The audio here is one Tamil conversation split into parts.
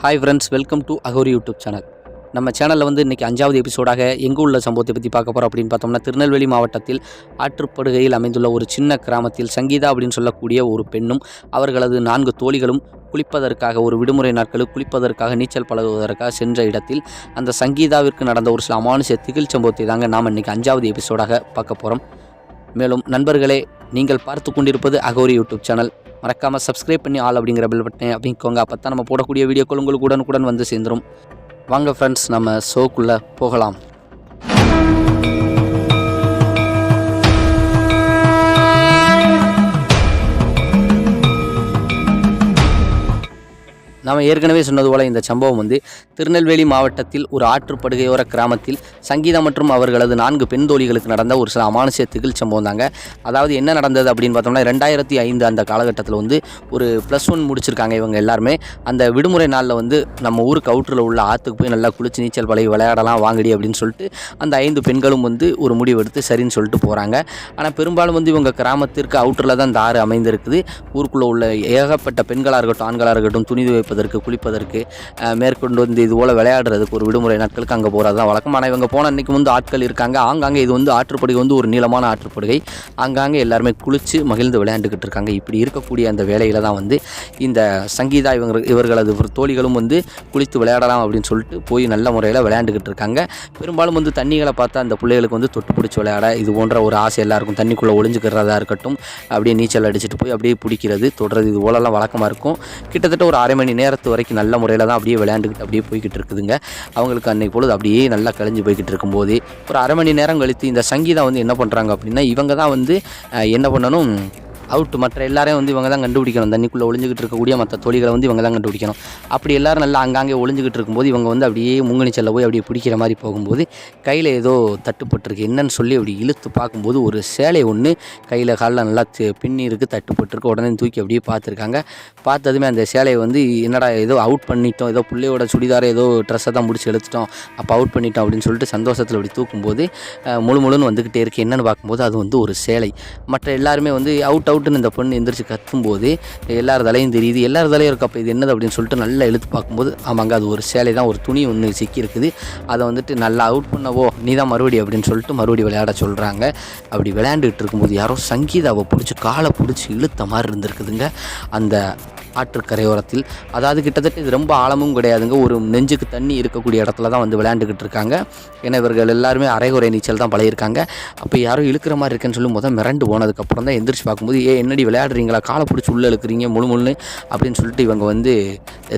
Hi friends, welcome to Aghori YouTube channel. நம்ம சேனலில் இன்றைக்கி 5வது எபிசோடாக எங்கே உள்ள சம்பவத்தை பற்றி பார்க்க போகிறோம் அப்படின்னு பார்த்தோம்னா, திருநெல்வேலி மாவட்டத்தில் ஆற்றுப்படுகையில் அமைந்துள்ள ஒரு சின்ன கிராமத்தில் சங்கீதா அப்படின்னு சொல்லக்கூடிய ஒரு பெண்ணும் அவர்களது 4 தோழிகளும் குளிப்பதற்காக ஒரு விடுமுறை நாட்களில் குளிப்பதற்காக நீச்சல் பழகுவதற்காக சென்ற இடத்தில் அந்த சங்கீதாவிற்கு நடந்த ஒரு சில அமானுஷ திகில் சம்பவத்தை தாங்க நாம் இன்றைக்கி 5வது எபிசோடாக பார்க்க போகிறோம். மேலும் நண்பர்களே, நீங்கள் பார்த்து கொண்டிருப்பது அகோரி யூடியூப் சேனல். மறக்காமல் சப்ஸ்கிரைப் பண்ணி ஆல் அப்படிங்கிற பெல் பட்டனை அப்படிங்கோங்க. அப்போ தான் நம்ம போடக்கூடிய வீடியோக்கள் உங்களுக்கு உடனுக்குடன் வந்து சேர்ந்துடும். வாங்க ஃப்ரெண்ட்ஸ், நம்ம ஷோக்குள்ளே போகலாம். நாம் ஏற்கனவே சொன்னது போல் இந்த சம்பவம் திருநெல்வேலி மாவட்டத்தில் ஒரு ஆற்றுப்படுகையோர கிராமத்தில் சங்கீதா மற்றும் அவர்களது 4 பெண் தோழிகளுக்கு நடந்த ஒரு சில அமானுஷ திகில் சம்பவம் தாங்க. அதாவது என்ன நடந்தது அப்படின்னு பார்த்தோம்னா, 2005 அந்த காலகட்டத்தில் ஒரு +1 முடிச்சிருக்காங்க இவங்க எல்லாருமே. அந்த விடுமுறை நாளில் நம்ம ஊருக்கு அவுட்டரில் உள்ள ஆற்றுக்கு போய் நல்லா குளிச்சு நீச்சல் பழகி விளையாடலாம் வாங்கடி அப்படின்னு சொல்லிட்டு அந்த 5 பெண்களும் ஒரு முடிவெடுத்து சரின்னு சொல்லிட்டு போகிறாங்க. ஆனால் பெரும்பாலும் இவங்க கிராமத்திற்கு அவுட்டரில் தான் இந்த ஆறு அமைந்திருக்குது. ஊருக்குள்ளே உள்ள ஏகப்பட்ட பெண்களாக இருக்கட்டும் ஆண்களாக இருக்கட்டும் துணி துவைப்பதற்கு குளிப்பதற்கு மேற்கொண்டு இது போல் விளையாடுறதுக்கு ஒரு விடுமுறை நாட்களுக்கு அங்கே போகிறது தான் வழக்கம். ஆனால் இவங்க போன அன்றைக்கி ஆட்கள் இருக்காங்க. ஆங்காங்கே இது ஆற்றுப்படுகை ஒரு நீளமான ஆற்றுப்படுகை. ஆங்காங்கே எல்லாருமே குளித்து மகிழ்ந்து விளையாண்டுக்கிட்டு இருக்காங்க. இப்படி இருக்கக்கூடிய அந்த வேலையில் தான் இந்த சங்கீதா இவர்களது தோழிகளும் குளித்து விளையாடலாம் அப்படின்னு சொல்லிட்டு போய் நல்ல முறையில் விளையாண்டுக்கிட்டு இருக்காங்க. பெரும்பாலும் தண்ணிகளை பார்த்தா அந்த பிள்ளைகளுக்கு தொட்டு பிடிச்சி விளையாட இது போன்ற ஒரு ஆசை எல்லாருக்கும். தண்ணிக்குள்ளே ஒளிஞ்சுக்கிறதா இருக்கட்டும், அப்படியே நீச்சல் அடிச்சுட்டு போய் அப்படியே பிடிக்கிறது தொடுறது இது போலலாம் வழக்கமாக இருக்கும். கிட்டத்தட்ட ஒரு அரை மணி நேரத்து வரைக்கும் நல்ல முறையில் தான் அப்படியே விளையாண்டுக்கிட்டு அப்படியே போய்கிட்டு இருக்குதுங்க. அவங்களுக்கு அன்றைக்கு பொழுது அப்படியே நல்லா கழிஞ்சு போய்கிட்டு இருக்கும்போது ஒரு அரை மணி நேரம் கழித்து இந்த சங்கீதா என்ன பண்ணுறாங்க அப்படின்னா, இவங்க தான் என்ன பண்ணணும், மற்ற எல்லாரையும் இவங்க தான் கண்டுபிடிக்கணும். தண்ணிக்குள்ளே ஒளிஞ்சிக்கிட்டு இருக்கக்கூடிய மற்ற தோழிகளை இவங்க தான் கண்டுபிடிக்கணும். அப்படி எல்லோரும் நல்லா அங்காங்கே ஒளிஞ்சிக்கிட்டு இருக்கும்போது இவங்க அப்படியே முங்கனிச்சல்ல போய் அப்படியே பிடிக்கிற மாதிரி போகும்போது கையில் ஏதோ தட்டுப்பட்டுருக்கு. என்னன்னு சொல்லி அப்படி இழுத்து பார்க்கும்போது ஒரு சேலை ஒன்று கையில் காலில் நல்லா பின்னி இருக்குது, தட்டுப்பட்டுருக்கு. உடனே தூக்கி அப்படியே பார்த்துருக்காங்க. பார்த்ததுமே அந்த சேலையை என்னடா ஏதோ அவுட் பண்ணிட்டோம், ஏதோ பிள்ளையோட சுடிதாரை ஏதோ ட்ரெஸ்ஸை தான் முடிச்சு எடுத்துட்டோம், அப்போ அவுட் பண்ணிட்டோம் அப்படின்னு சொல்லிட்டு சந்தோஷத்தில் அப்படி தூக்கும்போது முழுன்னு வந்துக்கிட்டே இருக்குது. என்னென்னு பார்க்கும்போது அது ஒரு சேலை. மற்ற எல்லாருமே அவுட்டுன்னு இந்த பொண்ணு எந்திரிச்சு கத்தும்போது எல்லார் தலையும் தெரியுது. எல்லார் தலையும் இருக்க. அப்போ இது என்னது அப்படின்னு சொல்லிட்டு நல்லா இழுத்து பார்க்கும்போது ஆமாங்க, அது ஒரு சேலை தான். ஒரு துணி ஒன்று சிக்கி இருக்குது. அதை நல்லா அவுட் பண்ணவோ நீ தான் மறுபடி அப்படின்னு சொல்லிட்டு மறுபடி விளையாட சொல்கிறாங்க. அப்படி விளையாண்டுக்கிட்டு இருக்கும்போது யாரோ சங்கீதாவை பிடிச்சி காலை பிடிச்சி இழுத்த மாதிரி இருந்திருக்குதுங்க அந்த ஆற்றுக்கரையோரத்தில். அதாவது கிட்டத்தட்ட இது ரொம்ப ஆழமும் கிடையாதுங்க, ஒரு நெஞ்சுக்கு தண்ணி இருக்கக்கூடிய இடத்துல தான் விளையாண்டுக்கிட்டு இருக்காங்க. ஏன்னா இவர்கள் எல்லாருமே அரைகுறை நீச்சல் தான் பழகிருக்காங்க. அப்போ யாரோ இழுக்கிற மாதிரி இருக்குன்னு சொல்லி மிரண்டு போனதுக்கப்புறம் தான் எந்திரிச்சு பார்க்கும்போது, என்னடி விளையாடுறீங்களா, காலை பிடிச்சி உள்ளே இழுக்கிறீங்க முழுன்னு அப்படின்னு சொல்லிட்டு இவங்க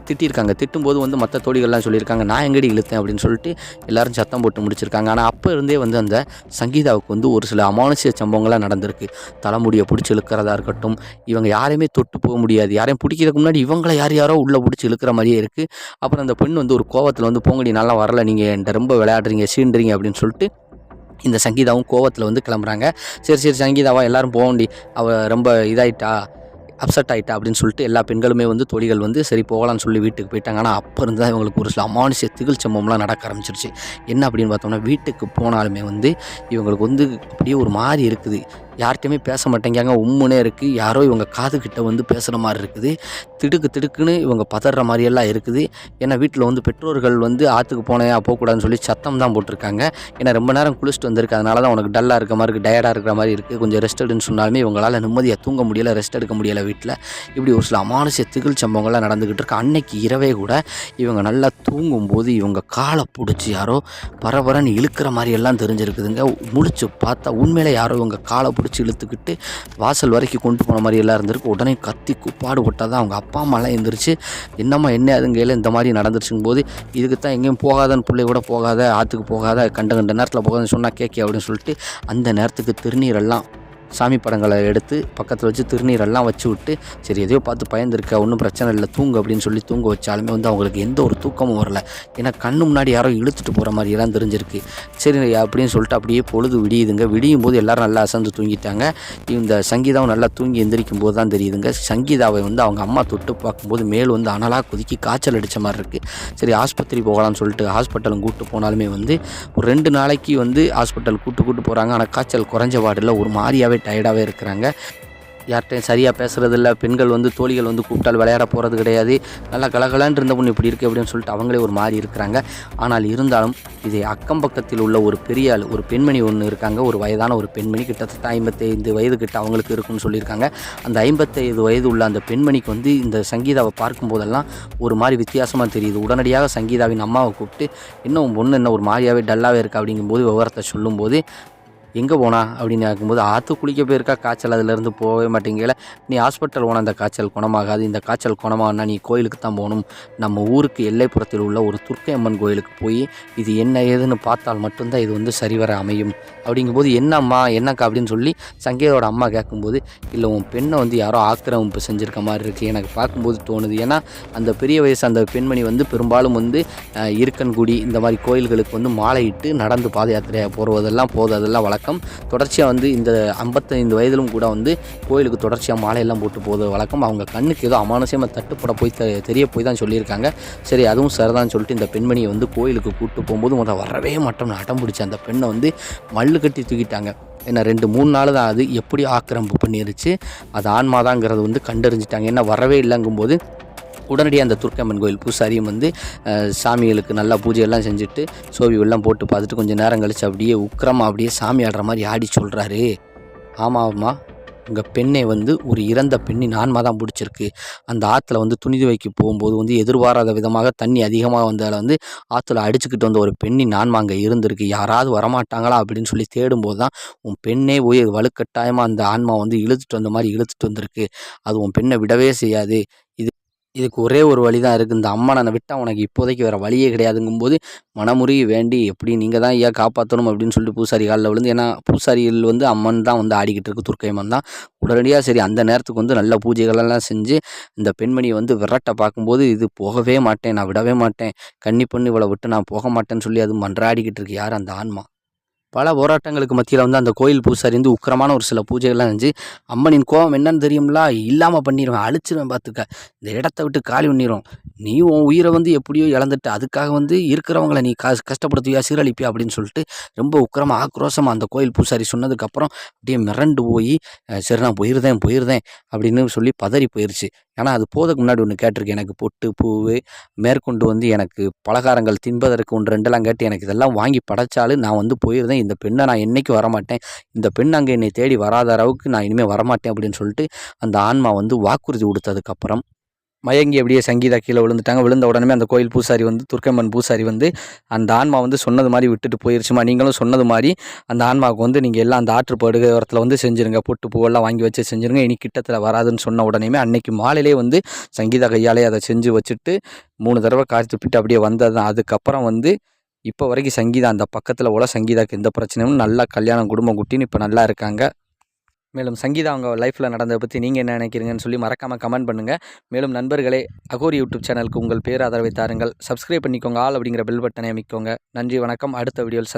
திட்டிருக்காங்க. திட்டும்போது மற்ற தோழிகள்லாம் சொல்லியிருக்காங்க, நான் எங்கடி இழுத்தேன் அப்படின்னு சொல்லிட்டு எல்லாரும் சத்தம் போட்டு முடிச்சிருக்காங்க. ஆனால் அப்போ இருந்தே அந்த சங்கீதாவுக்கு ஒரு சில அமானுஷ சம்பவங்கள்லாம் நடந்திருக்கு. தலைமுடியை பிடிச்சி இழுக்கிறதா இருக்கட்டும், இவங்க யாரையுமே தொட்டு போக முடியாது. யாரையும் பிடிக்கிறதுக்கு முன்னாடி இவங்களை யாரோ உள்ளே பிடிச்சி இழுக்கிற மாதிரியே இருக்குது. அப்புறம் அந்த பெண் ஒரு கோவத்தில் போங்கடி நல்லா வரல, நீங்கள் என்கிட்ட ரொம்ப விளையாடுறீங்க சீண்டுறீங்க அப்படின்னு சொல்லிட்டு இந்த சங்கீதாவும் கோவத்தில் கிளம்புறாங்க. சரி சங்கீதாவா எல்லோரும் போகண்டி, அவள் ரொம்ப இதாயிட்டா அப்செட் ஆகிட்டா அப்படின்னு சொல்லிட்டு எல்லா பெண்களுமே தோழிகள் சரி போகலான்னு சொல்லி வீட்டுக்கு போயிட்டாங்க. ஆனால் அப்போ இருந்து தான் இவங்களுக்கு ஒரு சில அமானுஷ திகில் சம்பவம்லாம் நடக்க ஆரம்பிச்சிருச்சு. என்ன அப்படின்னு பார்த்தோம்னா, வீட்டுக்கு போனாலுமே இவங்களுக்கு அப்படியே ஒரு மாதிரி இருக்குது. யார்கிட்டையுமே பேச மாட்டேங்காங்க, உம்முனே இருக்குது. யாரோ இவங்க காதுகிட்ட பேசுகிற மாதிரி இருக்குது. திடுக்குன்னு இவங்க பதற மாதிரியெல்லாம் இருக்குது. ஏன்னா வீட்டில் பெற்றோர்கள் ஆற்றுக்கு போனேன் போகக்கூடாதுன்னு சொல்லி சத்தம் தான் போட்டிருக்காங்க. ஏன்னா ரொம்ப நேரம் குளிச்சுட்டு வந்திருக்கு, அதனால தான் உனக்கு டல்லாக இருக்க மாதிரி இருக்குது, டயர்டாக இருக்கிற மாதிரி இருக்குது, கொஞ்சம் ரெஸ்ட் எடுன்னு சொன்னாலுமே இவங்களால் நிம்மதியாக தூங்க முடியலை, ரெஸ்ட் எடுக்க முடியலை வீட்டில். இப்படி ஒரு சில அமானுஷ திகில் சம்பவங்கள்லாம் நடந்துக்கிட்டு இருக்கு. அன்னைக்கு இரவே கூட இவங்க நல்லா தூங்கும்போது இவங்க காலை பிடிச்சி யாரோ பரபரன்னு இழுக்கிற மாதிரியெல்லாம் தெரிஞ்சிருக்குதுங்க. முழிச்சு பார்த்தா உண்மையிலே யாரோ இவங்க காலை பிடிச்சி இழுத்துக்கிட்டு வாசல் வரைக்கும் கொண்டு போன மாதிரி எல்லாம் இருந்திருக்கு. உடனே கத்தி கூப்பாடு போட்டால் தான் அவங்க அப்பா அம்மாலாம் எழுந்திரிச்சு, என்னம்மா என்ன அதுங்கையில் இந்த மாதிரி நடந்துருச்சுங்க போது, இதுக்கு தான் எங்கேயும் போகாதன்னு பிள்ளை கூட போகாத, ஆற்றுக்கு போகாத, கண்ட நேரத்தில் போகாதுன்னு சொன்னால் கேட்க அப்படின்னு சொல்லிட்டு அந்த நேரத்துக்கு திருநீரெல்லாம் சாமி படங்களை எடுத்து பக்கத்தில் வச்சு திருநீரெல்லாம் வச்சு விட்டு, சரி எதையோ பார்த்து பயந்துருக்க, ஒன்றும் பிரச்சனை இல்லை தூங்கு அப்படின்னு சொல்லி தூங்க வச்சாலுமே அவங்களுக்கு எந்த ஒரு தூக்கமும் வரல. ஏன்னா கண்ணு முன்னாடி யாரோ இழுத்துட்டு போகிற மாதிரியெல்லாம் தெரிஞ்சிருக்கு. சரி அப்படின்னு சொல்லிட்டு அப்படியே பொழுது விடியுதுங்க. விடியும் போது எல்லோரும் நல்லா அசந்து தூங்கிட்டாங்க. இந்த சங்கீதாவும் நல்லா தூங்கி எந்திரிக்கும் போது தான் தெரியுதுங்க, சங்கீதாவை அவங்க அம்மா தொட்டு பார்க்கும்போது மேல் அனலாக கொதிக்கி காய்ச்சல் அடித்த மாதிரி இருக்குது. சரி ஆஸ்பத்திரி போகலான்னு சொல்லிட்டு ஹாஸ்பிட்டலும் கூப்பிட்டு போனாலுமே ஒரு 2 நாளைக்கு ஹாஸ்பிட்டல் கூப்பிட்டு போகிறாங்க. ஆனால் காய்ச்சல் குறைஞ்ச பாடில் ஒரு மாதிரியாகவே டயர்டாகவே இருக்கிறாங்க. யார்கிட்டையும் சரியாக பேசுகிறதில்ல, பெண்கள் வந்து தோழிகள் வந்து கூப்பிட்டால் விளையாட போகிறது கிடையாது, நல்லா கலகலன்னு இருந்த பொண்ணு இப்படி இருக்குது அப்படின்னு சொல்லிட்டு அவங்களே ஒரு மாதிரி இருக்கிறாங்க. ஆனால் இருந்தாலும் இதை அக்கம் பக்கத்தில் உள்ள ஒரு பெரிய ஆள், ஒரு பெண்மணி ஒன்று இருக்காங்க, ஒரு வயதான ஒரு பெண்மணி, கிட்டத்தட்ட 55 வயது கிட்ட அவங்களுக்கு இருக்குன்னு சொல்லியிருக்காங்க. அந்த 55 வயது உள்ள அந்த பெண்மணிக்கு வந்து இந்த சங்கீதாவை பார்க்கும்போதெல்லாம் ஒரு மாதிரி வித்தியாசமாக தெரியுது. உடனடியாக சங்கீதாவின் அம்மாவை கூப்பிட்டு, இன்னும் உன் பொண்ணு என்ன ஒரு மாதிரியாகவே டல்லாகவே இருக்கா அப்படிங்கும்போது விவரத்தை சொல்லும்போது, எங்கே போனா அப்படின்னு கேட்கும்போது, ஆற்று குளிக்க போயிருக்கா, காய்ச்சல் அதிலேருந்து போகவே மாட்டேங்கல, நீ ஹாஸ்பிட்டல் போனால் அந்த காய்ச்சல் குணமாகாது, இந்த காய்ச்சல் குணமாகனா நீ கோயிலுக்கு தான் போகணும், நம்ம ஊருக்கு எல்லைப்புறத்தில் உள்ள ஒரு துர்க்கை அம்மன் கோயிலுக்கு போய் இது என்ன ஏதுன்னு பார்த்தால் மட்டும்தான் இது வந்து சரிவர அமையும் அப்படிங்கும்போது, என்னம்மா என்னக்கா அப்படின்னு சொல்லி சங்கீதாவோட அம்மா கேட்கும்போது, இல்லை உன் பெண்ணை வந்து யாரோ ஆக்கிரமிப்பு செஞ்சுருக்க மாதிரி இருக்குது எனக்கு பார்க்கும்போது தோணுது. ஏன்னா அந்த பெரிய வயசு அந்த பெண்மணி வந்து பெரும்பாலும் வந்து இருக்கன்குடி இந்த மாதிரி கோயில்களுக்கு வந்து மாலையிட்டு நடந்து பாத யாத்திரையாக போடுவதெல்லாம் அதெல்லாம் வழக்கம். தொடர்ச்சியாக வந்து இந்த 55 வயதிலும் கூட வந்து கோயிலுக்கு தொடர்ச்சியாக மாலையெல்லாம் போட்டு போவது வழக்கம். அவங்க கண்ணுக்கு ஏதோ அமானுஷமாக தட்டுப்பட போய் தெரிய போய் தான் சொல்லியிருக்காங்க. சரி அதுவும் சரிதான்னு சொல்லிட்டு இந்த பெண்மணியை வந்து கோயிலுக்கு கூப்பிட்டு போகும்போது வரவே மாட்டோம்னு அடம் பிடிச்சி அந்த பெண்ணை வந்து மல்லு கட்டி தூக்கிட்டாங்க. ஏன்னா 2-3 நாள் தான் அது எப்படி ஆக்கிரமிப்பு பண்ணிருச்சு, அது ஆன்மாதாங்கிறது வந்து கண்டறிஞ்சிட்டாங்க. ஏன்னா வரவே இல்லைங்கும்போது உடனடியாக அந்த துர்க்கம்மன் கோயில் பூசாரியும் வந்து சாமிகளுக்கு நல்லா பூஜையெல்லாம் செஞ்சுட்டு சோவியெல்லாம் போட்டு பார்த்துட்டு கொஞ்சம் நேரம் கழித்து அப்படியே உக்கிரமாக அப்படியே சாமி ஆடுற மாதிரி ஆடி சொல்கிறாரு, ஆமாம்மா உங்கள் பெண்ணை வந்து ஒரு இறந்த பெண்ணின் ஆன்மா தான் பிடிச்சிருக்கு. அந்த ஆற்றுல வந்து துணி துவைக்க போகும்போது வந்து எதிர்பாராத விதமாக தண்ணி அதிகமாக வந்தால் வந்து ஆற்றுல அடிச்சுக்கிட்டு வந்த ஒரு பெண்ணின் ஆன்மா அங்கே இருந்திருக்கு. யாராவது வரமாட்டாங்களா அப்படின்னு சொல்லி தேடும்போது தான் உன் பெண்ணே போய் வலுக்கட்டாயமாக அந்த ஆன்மா வந்து இழுத்துட்டு வந்த மாதிரி இழுத்துட்டு வந்திருக்கு. அது உன் பெண்ணை விடவே செய்யாது. இதுக்கு ஒரே ஒரு வழி தான் இருக்குது, இந்த அம்மனை விட்டால் உனக்கு இப்போதைக்கு வேறு வழியே கிடையாதுங்கும்போது மனமுருகி வேண்டி எப்படி நீங்கள் தான் ஏன் காப்பாற்றணும் அப்படின்னு சொல்லிட்டு பூசாரி காலில் விழுந்து, ஏன்னா பூசாரிகள் வந்து அம்மன் தான் வந்து ஆடிக்கிட்டு இருக்கு, துர்க்கை அம்மன் தான். உடனடியாக சரி அந்த நேரத்துக்கு வந்து நல்ல பூஜைகளெல்லாம் செஞ்சு இந்த பெண்மணியை வந்து விரட்ட பார்க்கும்போது, இது போகவே மாட்டேன், நான் விடவே மாட்டேன், கன்னி பொண்ணு இவளை விட்டு நான் போக மாட்டேன்னு சொல்லி அது மன்றாடிக்கிட்டு இருக்கு. யார் அந்த ஆன்மா. பல போராட்டங்களுக்கு மத்தியில் வந்து அந்த கோயில் பூசாரி வந்து உக்கிரமான ஒரு சில பூஜைகள்லாம் செஞ்சு, அம்மனின் கோபம் என்னன்னு தெரியும்ல, இல்லாமல் பண்ணிடுவேன், அழிச்சிருவேன் பார்த்துக்க, இந்த இடத்த விட்டு காலி பண்ணிடும், நீ உன் உயிரை வந்து எப்படியோ இழந்துட்டு அதுக்காக வந்து இருக்கிறவங்கள நீ கஷ்டப்படுத்துவியா, சீரழிப்பியா அப்படின்னு சொல்லிட்டு ரொம்ப உக்கிரமாக ஆக்ரோஷமாக அந்த கோயில் பூசாரி சொன்னதுக்கப்புறம் அப்படியே மிரண்டு போய், சரி நான் போயிருந்தேன் அப்படின்னு சொல்லி பதறி போயிடுச்சு. ஏன்னா அது போதுக்கு முன்னாடி ஒன்று கேட்டிருக்கு, எனக்கு பொட்டு பூவு மேற்கொண்டு வந்து எனக்கு பலகாரங்கள் தின்பதற்கு 1-2 கேட்டு எனக்கு இதெல்லாம் வாங்கி படைச்சாலும் நான் வந்து போயிருந்தேன், இந்த பெண்ணை நான் என்றைக்கும் வரமாட்டேன், இந்த பெண் அங்கே என்னை தேடி வராத அளவுக்கு நான் இனிமேல் வரமாட்டேன் அப்படின்னு சொல்லிட்டு அந்த ஆன்மா வந்து வாக்குறுதி கொடுத்ததுக்கப்புறம் மயங்கி அப்படியே சங்கீதா கீழே விழுந்துட்டாங்க. விழுந்த உடனே அந்த கோயில் பூசாரி வந்து துர்க்கம்மன் பூசாரி வந்து அந்த ஆன்மா வந்து சொன்னது மாதிரி விட்டுட்டு போயிருச்சுமா, நீங்களும் சொன்னது மாதிரி அந்த ஆன்மாவுக்கு வந்து நீங்கள் எல்லாம் அந்த ஆற்றுப்படுகை ஓரத்தில் வந்து செஞ்சுருங்க, பொட்டு பூவெல்லாம் வாங்கி வச்சு செஞ்சுருங்க, இனி கிட்டத்தில் வராதுன்னு சொன்ன உடனே அன்னைக்கு மாலையிலே வந்து சங்கீதா கையாலே அதை செஞ்சு வச்சுட்டு 3 தடவை காய்ச்சி துப்பிட்டு அப்படியே வந்தது தான். அதுக்கப்புறம் வந்து இப்போ வரைக்கும் சங்கீதா அந்த பக்கத்தில் உள்ள சங்கீதாவுக்கு எந்த பிரச்சனையும் நல்லா கல்யாணம் குடும்பம் குட்டின்னு இப்போ நல்லா இருக்காங்க. மேலும் சங்கீதா அவங்க லைஃப்பில் நடந்ததை பற்றி நீங்கள் என்ன நினைக்கிறீங்கன்னு சொல்லி மறக்காமல் கமெண்ட் பண்ணுங்கள். மேலும் நண்பர்களே, அகோரி யூடியூப் சேனலுக்கு உங்கள் பேர் ஆதரவை தாருங்கள். சப்ஸ்கிரைப் பண்ணிக்கோங்க, ஆல் அப்படிங்கிற பெல் பட்டனை அமைக்கோங்க. நன்றி, வணக்கம். அடுத்த வீடியோவில்